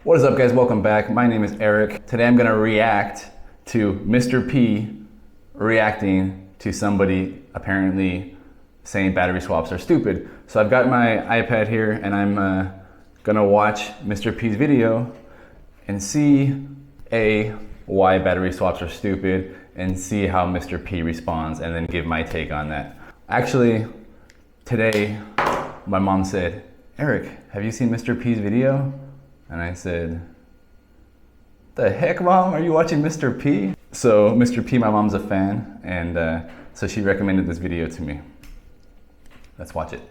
What is up, guys? Welcome back. My name is Eric. Today I'm gonna react to Mr. P reacting to somebody apparently saying battery swaps are stupid. So I've got my iPad here and I'm gonna watch Mr. P's video and see why battery swaps are stupid and see how Mr. P responds and then give my take on that. Actually, today my mom said, "Eric, have you seen Mr. P's video?" And I said, "The heck, Mom? Are you watching Mr. P?" So Mr. P, my mom's a fan, and so she recommended this video to me. Let's watch it.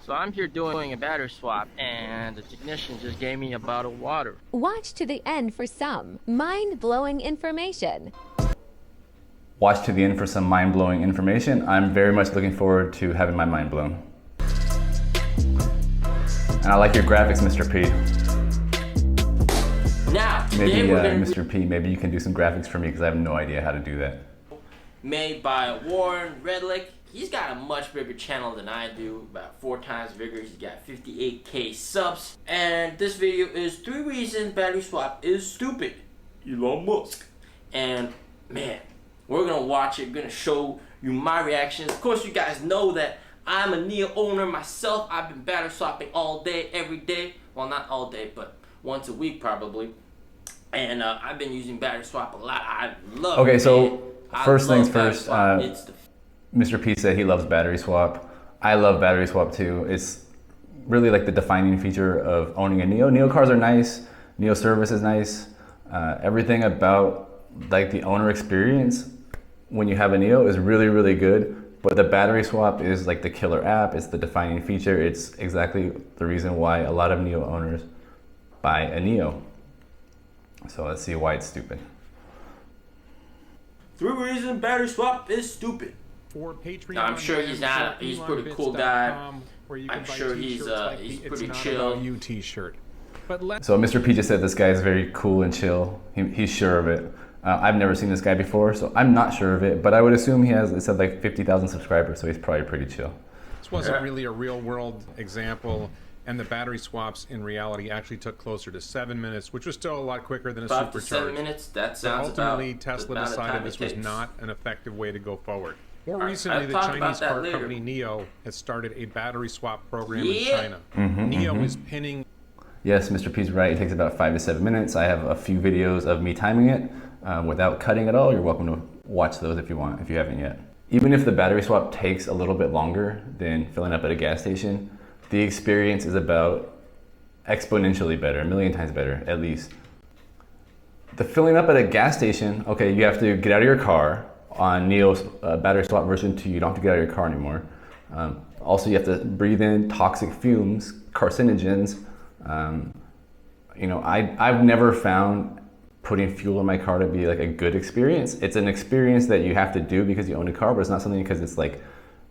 So I'm here doing a battery swap, and the technician just gave me a bottle of water. Watch to the end for some mind-blowing information. Watch to the end for some mind-blowing information. I'm very much looking forward to having my mind blown. And I like your graphics, Mr. P. Now, Maybe, Mr. P, maybe you can do some graphics for me because I have no idea how to do that. made by Warren Redlick. He's got a much bigger channel than I do, about 4 times bigger. He's got 58K subs. And this video is 3 reasons battery swap is stupid. Elon Musk. And man, we're gonna watch it. We're gonna show you my reactions. Of course, you guys know that I'm a NIO owner myself. I've been battery swapping all day, every day. Well, not all day, but once a week probably. And I've been using battery swap a lot. I love it. Okay, so first things battery first, swap. Mr. P said he loves battery swap. I love battery swap too. It's really like the defining feature of owning a NIO. NIO cars are nice. NIO service is nice. Everything about like the owner experience when you have a NIO is really, really good. But the battery swap is like the killer app. It's the defining feature. It's exactly the reason why a lot of NIO owners buy a NIO. So let's see why it's stupid. 3 reasons battery swap is stupid. For Patreon, Now, I'm sure he's not. He's a pretty cool guy. I'm sure he's pretty chill. T-shirt. So Mr. P just said this guy is very cool and chill. He's sure of it. I've never seen this guy before, so I'm not sure of it. But I would assume he has, it said like 50,000 subscribers, so he's probably pretty chill. This wasn't really a real-world example, and the battery swaps in reality actually took closer to 7 minutes, which was still a lot quicker than a About supercharger. 7 minutes. That sounds ultimately, about Tesla the decided this was not an effective way to go forward. More recently, the Chinese car company NIO has started a battery swap program in China. NIO is pinning. Yes, Mr. P's right. It takes about 5 to 7 minutes. I have a few videos of me timing it without cutting at all. You're welcome to watch those if you want, if you haven't yet. Even if the battery swap takes a little bit longer than filling up at a gas station, the experience is about exponentially better, a million times better, at least. The filling up at a gas station, okay, you have to get out of your car. On NIO's battery swap version 2, you don't have to get out of your car anymore. Also, you have to breathe in toxic fumes, carcinogens. You know, I've never found putting fuel in my car to be like a good experience. It's an experience that you have to do because you own a car, but it's not something because it's like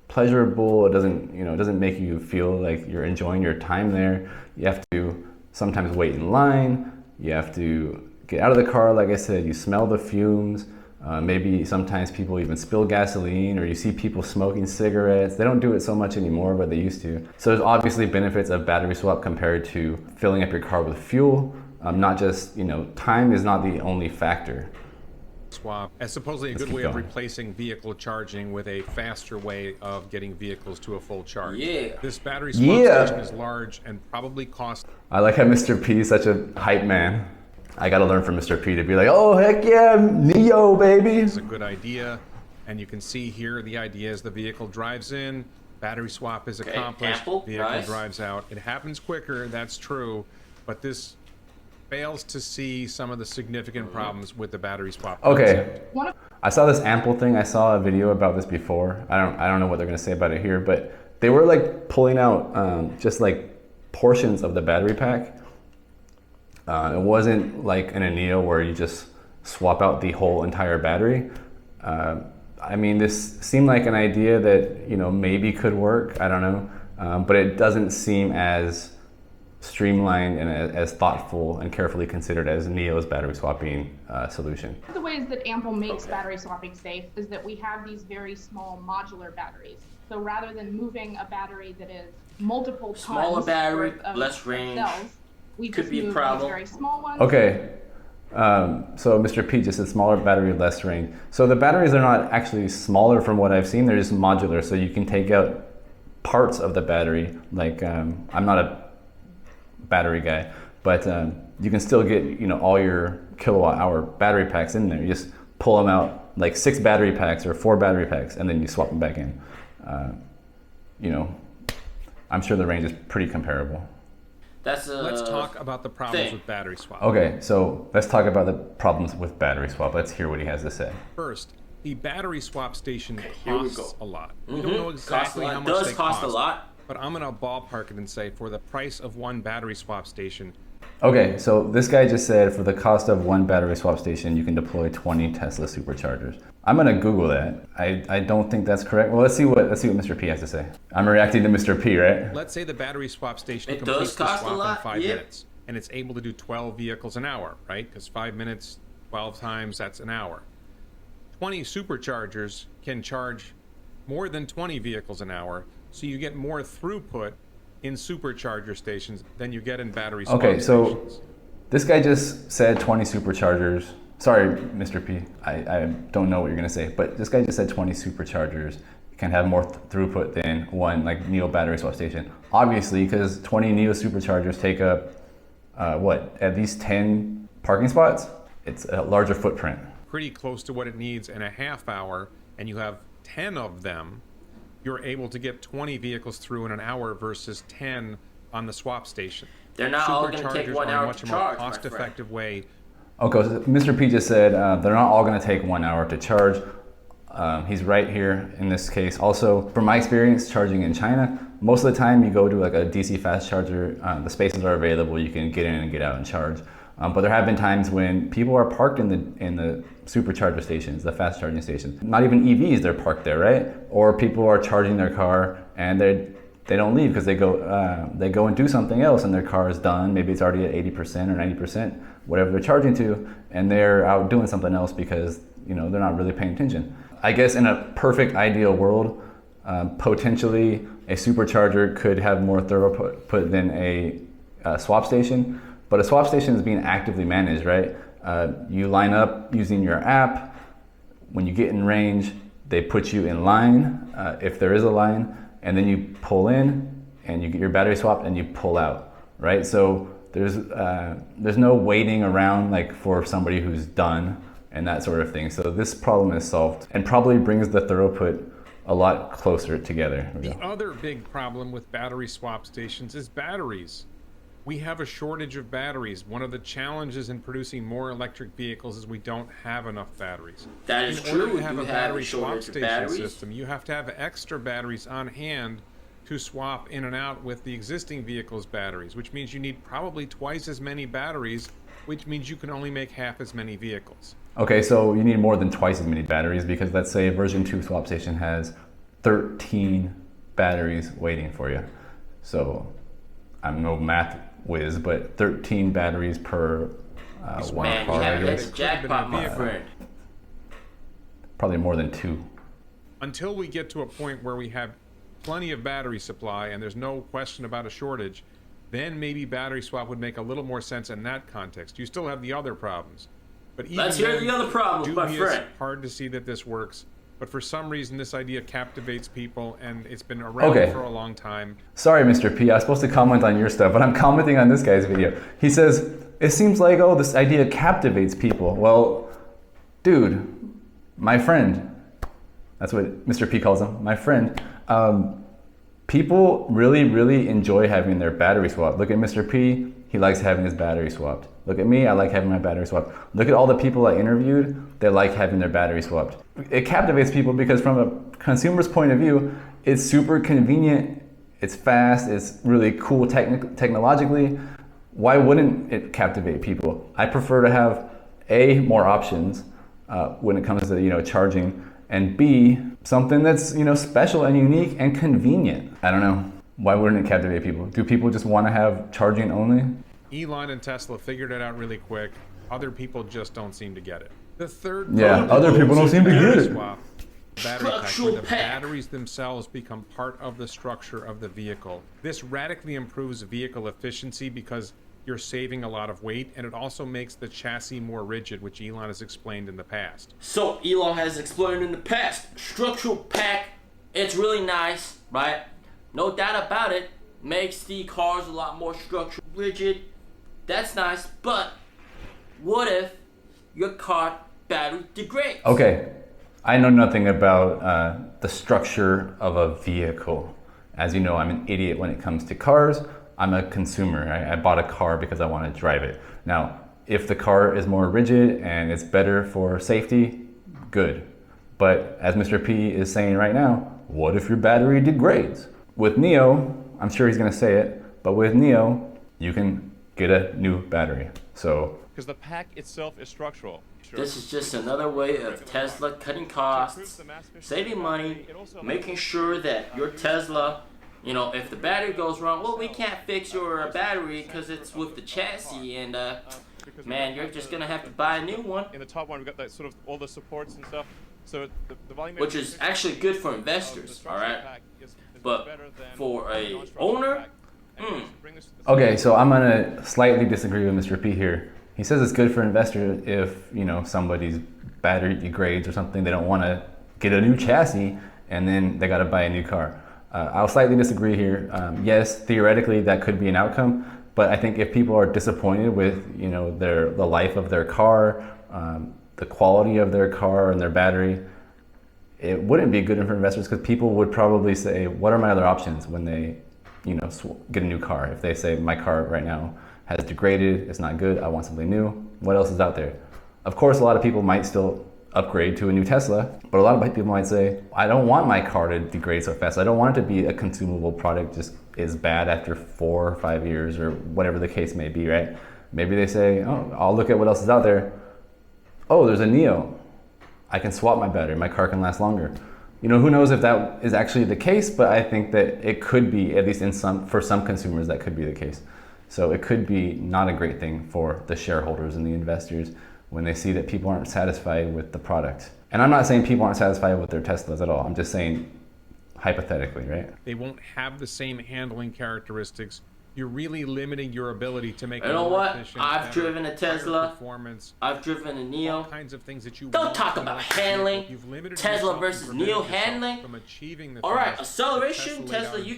pleasurable. It doesn't, you know, it doesn't make you feel like you're enjoying your time there. You have to sometimes wait in line. You have to get out of the car. Like I said, you smell the fumes. Maybe sometimes people even spill gasoline, or you see people smoking cigarettes. They don't do it so much anymore, but they used to. So there's obviously benefits of battery swap compared to filling up your car with fuel. Not just, you know, time is not the only factor. Swap as supposedly a good way of replacing vehicle charging with a faster way of getting vehicles to a full charge. Yeah. This battery swap station is large and probably costs. I like how Mr. P is such a hype man. I gotta learn from Mr. P to be like, oh heck yeah, NIO baby. It's a good idea, and you can see here the idea is the vehicle drives in, battery swap is accomplished, vehicle drives out. It happens quicker, that's true, but this fails to see some of the significant problems with the battery swap. Okay, I saw this Ample thing. I saw a video about this before. I don't know what they're gonna say about it here, but they were like pulling out just like portions of the battery pack. It wasn't like in a NIO where you just swap out the whole entire battery. I mean, this seemed like an idea that, you know, maybe could work. I don't know, but it doesn't seem as streamlined and as thoughtful and carefully considered as NIO's battery swapping solution. One of the ways that Ample makes battery swapping safe is that we have these very small modular batteries. So rather than moving a battery that is multiple tons smaller battery, worth of less range, cells, we could just be a move problem. these very small ones. Okay. So Mr. P just said smaller battery, less range. So the batteries are not actually smaller from what I've seen. They're just modular. So you can take out parts of the battery. Like I'm not a battery guy, but you can still get all your kilowatt hour battery packs in there. You just pull them out, like 6 battery packs or 4 battery packs, and then you swap them back in. I'm sure the range is pretty comparable. Let's talk about the problems with battery swap. Okay, so let's talk about the problems with battery swap. Let's hear what he has to say. First, the battery swap station costs a lot. We don't know exactly how much they cost a lot. But I'm gonna ballpark it and say for the price of one battery swap station. Okay, so this guy just said for the cost of one battery swap station, you can deploy 20 Tesla superchargers. I'm gonna Google that. I don't think that's correct. Well, let's see what Mr. P has to say. I'm reacting to Mr. P, right? Let's say the battery swap station completes the swap in 5 minutes, and it's able to do 12 vehicles an hour, right? Because 5 minutes, 12 times, that's an hour. 20 superchargers can charge more than 20 vehicles an hour, so you get more throughput in supercharger stations than you get in battery swap stations. Okay, so this guy just said 20 superchargers. Sorry, Mr. P, I don't know what you're gonna say, but this guy just said 20 superchargers can have more throughput than one like NIO battery swap station. Obviously, because 20 NIO superchargers take up, at least 10 parking spots? It's a larger footprint. Pretty close to what it needs in a half hour, and you have 10 of them, you're able to get 20 vehicles through in an hour versus 10 on the swap station. They're not all going to take 1 hour to charge, Superchargers are a much more cost-effective way. Okay, so Mr. P just said they're not all going to take 1 hour to charge. He's right here in this case. Also, from my experience charging in China, most of the time you go to like a DC fast charger, the spaces are available, you can get in and get out and charge. But there have been times when people are parked in the supercharger stations, the fast charging stations. Not even EVs, they're parked there, right? Or people are charging their car and they don't leave because they go and do something else and their car is done. Maybe it's already at 80% or 90%, whatever they're charging to, and they're out doing something else because they're not really paying attention. I guess in a perfect ideal world, potentially a supercharger could have more throughput than a swap station. But a swap station is being actively managed, right? You line up using your app. When you get in range, they put you in line, if there is a line, and then you pull in and you get your battery swapped and you pull out, right? So there's no waiting around like for somebody who's done and that sort of thing. So this problem is solved and probably brings the throughput a lot closer together. The other big problem with battery swap stations is batteries. We have a shortage of batteries. One of the challenges in producing more electric vehicles is we don't have enough batteries. That is true. In order to have a battery swap station system, you have to have extra batteries on hand to swap in and out with the existing vehicle's batteries, which means you need probably twice as many batteries, which means you can only make half as many vehicles. Okay, so you need more than twice as many batteries because let's say a version 2 swap station has 13 batteries waiting for you. So I'm no math whiz, but 13 batteries per one car, I guess. That's jackpot, my friend. Probably more than 2. Until we get to a point where we have plenty of battery supply and there's no question about a shortage, then maybe battery swap would make a little more sense in that context. You still have the other problems. But even let's hear the other problems, my friend. It's hard to see that this works. But for some reason, this idea captivates people, and it's been around for a long time. Sorry, Mr. P, I was supposed to comment on your stuff, but I'm commenting on this guy's video. He says, it seems like, this idea captivates people. Well, dude, my friend, that's what Mr. P calls him, my friend. People really, really enjoy having their battery swapped. Look at Mr. P, he likes having his battery swapped. Look at me, I like having my battery swapped. Look at all the people I interviewed, they like having their battery swapped. It captivates people because from a consumer's point of view, it's super convenient, it's fast, it's really cool technologically. Why wouldn't it captivate people? I prefer to have A, more options when it comes to charging, and B, something that's special and unique and convenient. I don't know. Why wouldn't it captivate people? Do people just want to have charging only? Elon and Tesla figured it out really quick. Other people just don't seem to get it. The third other people don't seem to get it. Swap, battery pack, where the batteries themselves become part of the structure of the vehicle. This radically improves vehicle efficiency because you're saving a lot of weight, and it also makes the chassis more rigid, which Elon has explained in the past. So Elon has explained in the past, structural pack, it's really nice, right? No doubt about it, makes the cars a lot more structural rigid. That's nice, but what if your car battery degrades? Okay, I know nothing about the structure of a vehicle. As you know, I'm an idiot when it comes to cars. I'm a consumer. I bought a car because I want to drive it. Now, if the car is more rigid and it's better for safety, good. But as Mr. P is saying right now, what if your battery degrades? With NIO, I'm sure he's going to say it, but with NIO, you can get a new battery. So, because the pack itself is structural. This is just another way of Tesla cutting costs, saving money, making sure that your Tesla, you know, if the battery goes wrong, well, we can't fix your battery because it's with the chassis, and man, you're just gonna have to buy a new one. In the top one, we've got that sort of all the supports and stuff. So the volume, which is actually good for investors, all right? But for a owner, Okay, so I'm gonna slightly disagree with Mr. P here. He says it's good for investors if, you know, somebody's battery degrades or something. They don't want to get a new chassis and then they got to buy a new car. I'll slightly disagree here. Yes, theoretically that could be an outcome, but I think if people are disappointed with, you know, the life of their car, the quality of their car and their battery, it wouldn't be good for investors because people would probably say, what are my other options when they, you know, get a new car? If they say my car right now has degraded, it's not good, I want something new, what else is out there? Of course, a lot of people might still upgrade to a new Tesla, but a lot of people might say, I don't want my car to degrade so fast. I don't want it to be a consumable product, just is bad after 4 or 5 years or whatever the case may be, right? Maybe they say, oh, I'll look at what else is out there. Oh, there's a NIO. I can swap my battery, my car can last longer. You know, who knows if that is actually the case, but I think that it could be, at least for some consumers, that could be the case. So it could be not a great thing for the shareholders and the investors when they see that people aren't satisfied with the product. And I'm not saying people aren't satisfied with their Teslas at all. I'm just saying hypothetically, right? They won't have the same handling characteristics. You're really limiting your ability to make. You know what? I've driven a Tesla. I've driven a NIO. All kinds of things that you don't talk about handling. Tesla versus NIO handling. All right, acceleration, Tesla, you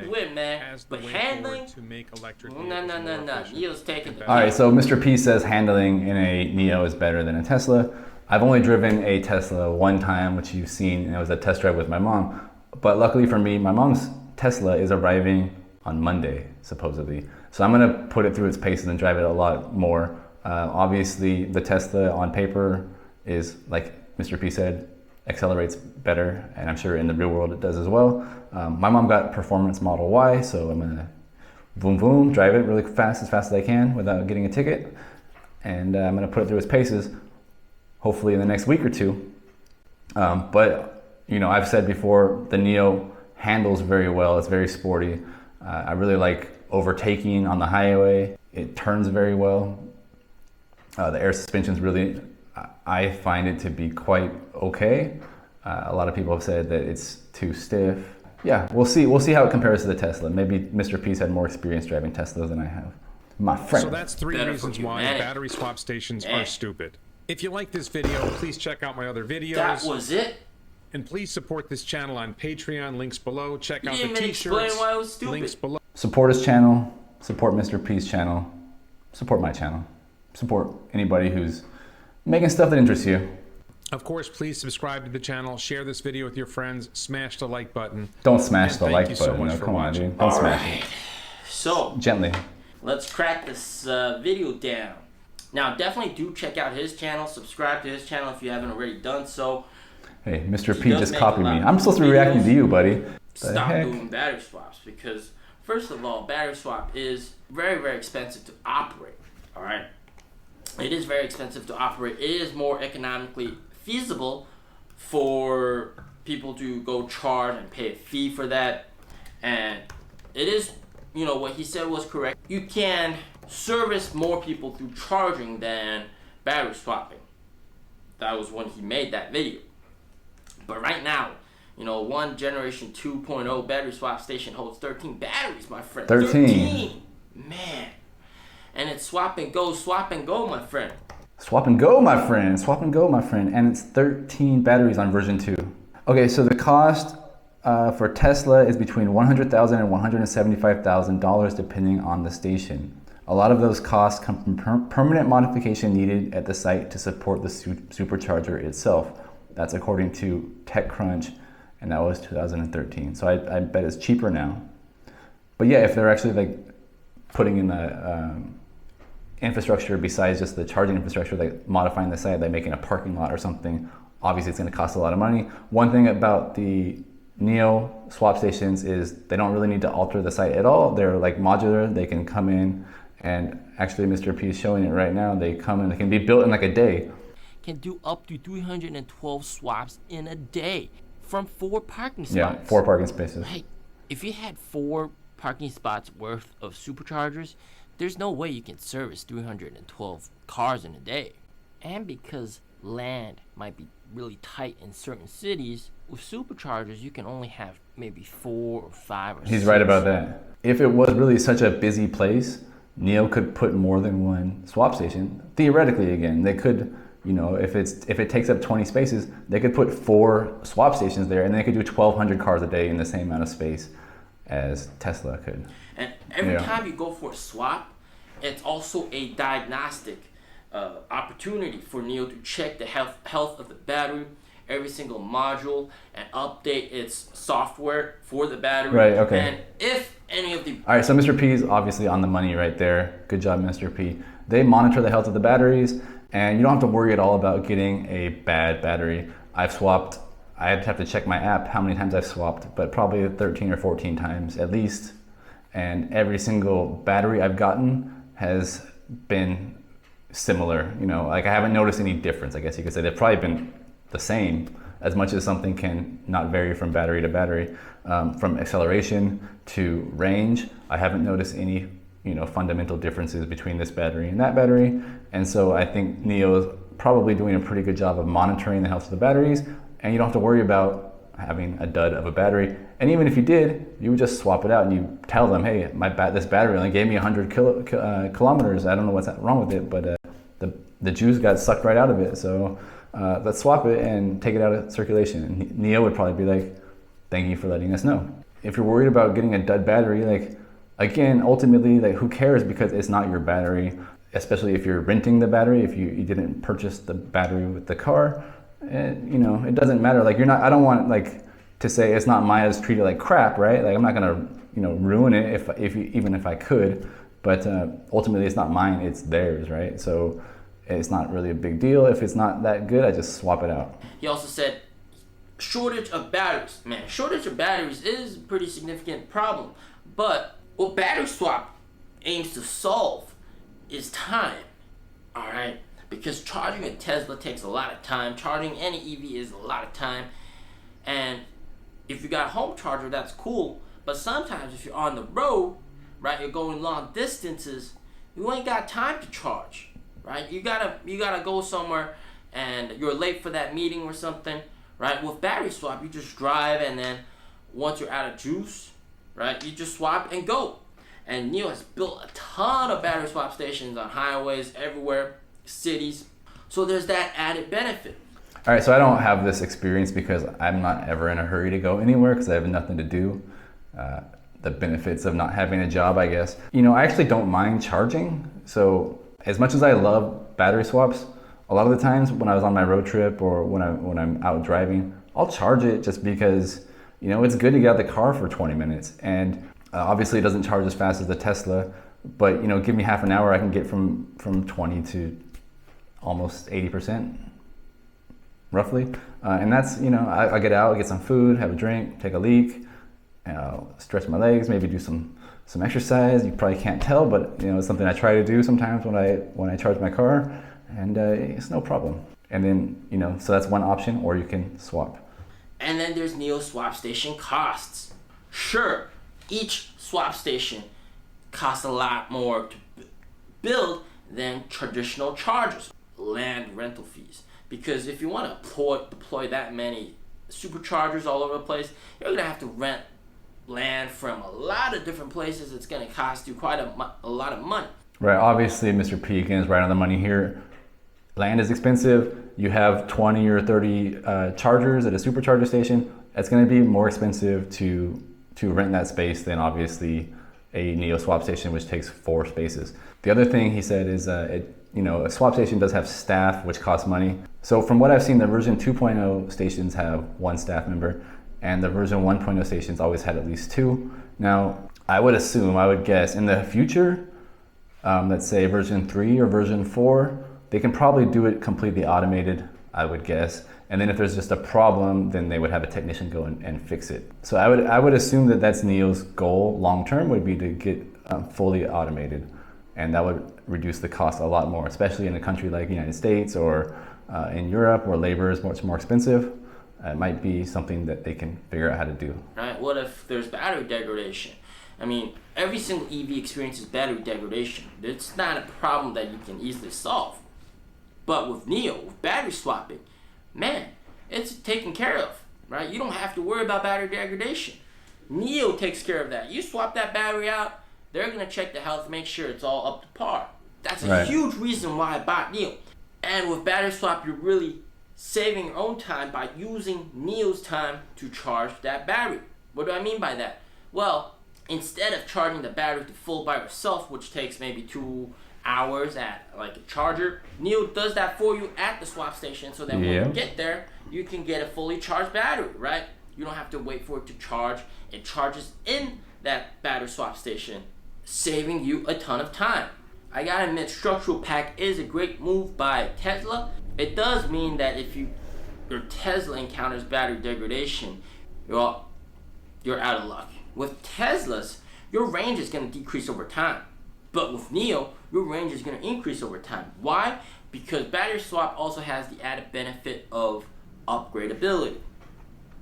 win, man. But handling, no. NIO's taking the. All right, so Mr. P says handling in a NIO is better than a Tesla. I've only driven a Tesla one time, which you've seen, and it was a test drive with my mom. But luckily for me, my mom's Tesla is arriving on Monday, supposedly. So I'm gonna put it through its paces and drive it a lot more. Obviously, the Tesla on paper is, like Mr. P said, accelerates better, and I'm sure in the real world it does as well. My mom got Performance Model Y, so I'm gonna boom boom, drive it really fast as I can without getting a ticket. And I'm gonna put it through its paces, hopefully in the next week or two. But, you know, I've said before, the NIO handles very well, it's very sporty. I really like overtaking on the highway. It turns very well. The air suspension's really, I find it to be quite okay. A lot of people have said that it's too stiff. Yeah, we'll see how it compares to the Tesla. Maybe Mr. P's had more experience driving Teslas than I have. My friend. So that's 3 reasons why battery swap stations are stupid. If you like this video, please check out my other videos. That was it. And please support this channel on Patreon, links below. Check out the t-shirts, links below. Support his channel, support Mr. P's channel, support my channel, support anybody who's making stuff that interests you. Of course, please subscribe to the channel, share this video with your friends, smash the like button. Don't smash the like button, no, come on, dude. Don't smash it. So, gently. Let's crack this video down. Now, definitely do check out his channel, subscribe to his channel if you haven't already done so. Hey, Mr. P just copied me. I'm supposed to be reacting to you, buddy. Stop doing battery swaps because, first of all, battery swap is very, very expensive to operate. All right, it is very expensive to operate. It is more economically feasible for people to go charge and pay a fee for that. And it is, what he said was correct. You can service more people through charging than battery swapping. That was when he made that video. But right now, one Generation 2.0 battery swap station holds 13 batteries, my friend. 13! Man. And it's swap and go, my friend. Swap and go, my friend. Swap and go, my friend. And it's 13 batteries on version 2. Okay, so the cost for Tesla is between $100,000 and $175,000 depending on the station. A lot of those costs come from permanent modification needed at the site to support the supercharger itself. That's according to TechCrunch, and that was 2013. So I bet it's cheaper now. But yeah, if they're actually like putting in the infrastructure besides just the charging infrastructure, like modifying the site, like making a parking lot or something, obviously it's going to cost a lot of money. One thing about the NIO swap stations is they don't really need to alter the site at all. They're like modular. They can come in, and actually Mr. P is showing it right now. They come in, they can be built in like a day. Can do up to 312 swaps in a day from 4 parking spots. Yeah, 4 parking spaces. Right. If you had 4 parking spots worth of superchargers, there's no way you can service 312 cars in a day. And because land might be really tight in certain cities, with superchargers you can only have maybe 4 or 5 or 6. He's right about that. If it was really such a busy place, NIO could put more than one swap station. Theoretically, again, they could, if it takes up 20 spaces, they could put 4 swap stations there, and they could do 1,200 cars a day in the same amount of space as Tesla could. And every time you go for a swap, it's also a diagnostic opportunity for NIO to check the health of the battery, every single module, and update its software for the battery. Right, okay. And if any of the... All right, so Mr. P is obviously on the money right there. Good job, Mr. P. They monitor the health of the batteries, and you don't have to worry at all about getting a bad battery. I've swapped, I'd have to check my app how many times I've swapped, but probably 13 or 14 times at least. And every single battery I've gotten has been similar. Like I haven't noticed any difference, I guess you could say. They've probably been the same, as much as something can not vary from battery to battery. From acceleration to range, I haven't noticed any fundamental differences between this battery and that battery. And so I think NIO is probably doing a pretty good job of monitoring the health of the batteries, and you don't have to worry about having a dud of a battery. And even if you did, you would just swap it out and you tell them, hey, this battery only gave me 100 kilometers. I don't know what's wrong with it, but the juice got sucked right out of it. So let's swap it and take it out of circulation. And NIO would probably be like, thank you for letting us know. If you're worried about getting a dud battery, like, again, ultimately, like, who cares, because it's not your battery, especially if you're renting the battery, if you didn't purchase the battery with the car. It doesn't matter. Like, I don't want like to say it's not mine, it's treated like crap, right? Like, I'm not gonna ruin it even if I could, but ultimately it's not mine, it's theirs, right? So it's not really a big deal. If it's not that good, I just swap it out. He also said shortage of batteries. Man, shortage of batteries is a pretty significant problem, but what battery swap aims to solve is time. All right. Because charging a Tesla takes a lot of time. Charging any EV is a lot of time. And if you got a home charger, that's cool. But sometimes if you're on the road, right, you're going long distances, you ain't got time to charge, right? You gotta go somewhere and you're late for that meeting or something, right? With battery swap, you just drive, and then once you're out of juice, right, you just swap and go. And NIO has built a ton of battery swap stations on highways everywhere, cities, so there's that added benefit. All right, so I don't have this experience because I'm not ever in a hurry to go anywhere because I have nothing to do. The benefits of not having a job, I guess. I actually don't mind charging. So as much as I love battery swaps, a lot of the times when I was on my road trip or when I'm out driving, I'll charge it just because it's good to get out of the car for 20 minutes. And obviously it doesn't charge as fast as the Tesla, but give me half an hour, I can get from 20 to almost 80%, roughly. And that's, I get out, get some food, have a drink, take a leak, stretch my legs, maybe do some exercise. You probably can't tell, but it's something I try to do sometimes when I charge my car, and it's no problem. And then, so that's one option, or you can swap. And then there's NIO swap station costs. Sure, each swap station costs a lot more to build than traditional chargers, land rental fees. Because if you want to deploy that many superchargers all over the place, you're going to have to rent land from a lot of different places. It's going to cost you quite a lot of money. Right, obviously Mr. P is right on the money here. Land is expensive. You have 20 or 30 chargers at a supercharger station. It's going to be more expensive to rent that space than obviously a NIO swap station, which takes 4 spaces. The other thing he said is a swap station does have staff, which costs money. So from what I've seen, the version 2.0 stations have 1 staff member, and the version 1.0 stations always had at least 2. Now, I would guess in the future, let's say version 3 or version 4, they can probably do it completely automated, I would guess. And then if there's just a problem, then they would have a technician go and fix it. So I would assume that that's NIO's goal long term, would be to get fully automated. And that would reduce the cost a lot more, especially in a country like the United States or in Europe where labor is much more expensive. It might be something that they can figure out how to do. Right, what if there's battery degradation? I mean, every single EV experiences battery degradation. It's not a problem that you can easily solve. But with NIO, with battery swapping, man, it's taken care of, right? You don't have to worry about battery degradation. NIO takes care of that. You swap that battery out, they're gonna check the health, make sure it's all up to par. That's a huge reason why I bought NIO. And with battery swap, you're really saving your own time by using NIO's time to charge that battery. What do I mean by that? Well, instead of charging the battery to full by yourself, which takes maybe 2 hours at like a charger, NIO does that for you at the swap station, so that when you get there, you can get a fully charged battery, right? You don't have to wait for it to charge. It charges in that battery swap station, saving you a ton of time. I gotta admit, structural pack is a great move by Tesla. It does mean that if your Tesla encounters battery degradation, you're out of luck. With Teslas, your range is gonna decrease over time. But with NIO, your range is going to increase over time. Why? Because battery swap also has the added benefit of upgradability.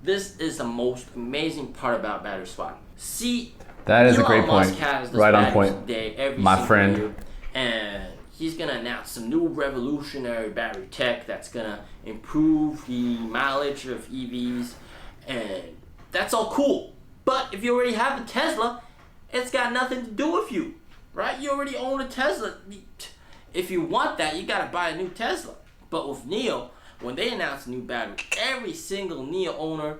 This is the most amazing part about battery swap. See, that is Elon a great Musk point. has this Right on batteries point, day every my friend. year, and he's going to announce some new revolutionary battery tech that's going to improve the mileage of EVs, and that's all cool. But if you already have a Tesla, it's got nothing to do with you. Right? You already own a Tesla. If you want that, you gotta buy a new Tesla. But with NIO, when they announce a new battery, every single NIO owner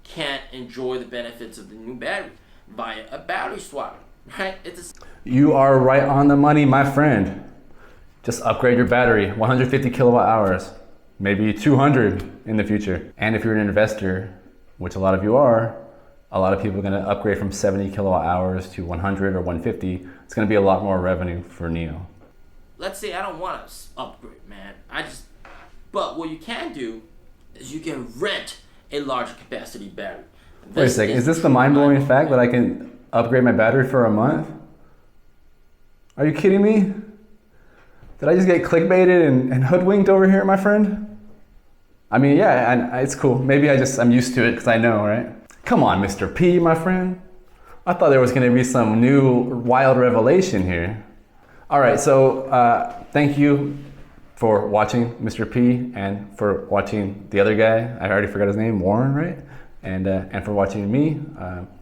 can enjoy the benefits of the new battery via a battery swap. Right? You are right on the money, my friend. Just upgrade your battery, 150 kilowatt hours, maybe 200 in the future. And if you're an investor, which a lot of you are, a lot of people are going to upgrade from 70 kilowatt hours to 100 or 150. It's going to be a lot more revenue for NIO. Let's say I don't want to upgrade, man. But what you can do is you can rent a larger capacity battery. Wait a second, is this the mind-blowing fact that I can upgrade my battery for a month? Are you kidding me? Did I just get clickbaited and hoodwinked over here, my friend? I mean, yeah, it's cool. Maybe I'm used to it because I know, right? Come on, Mr. P, my friend. I thought there was going to be some new wild revelation here. All right, so thank you for watching Mr. P and for watching the other guy. I already forgot his name, Warren, right? And for watching me.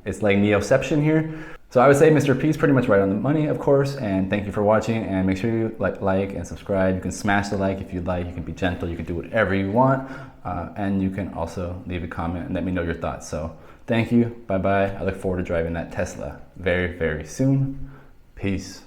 It's like NIO-CEPTION here. So I would say Mr. P is pretty much right on the money, of course, and thank you for watching, and make sure you like and subscribe. You can smash the like if you'd like. You can be gentle. You can do whatever you want, and you can also leave a comment and let me know your thoughts. So thank you. Bye-bye. I look forward to driving that Tesla very, very soon. Peace.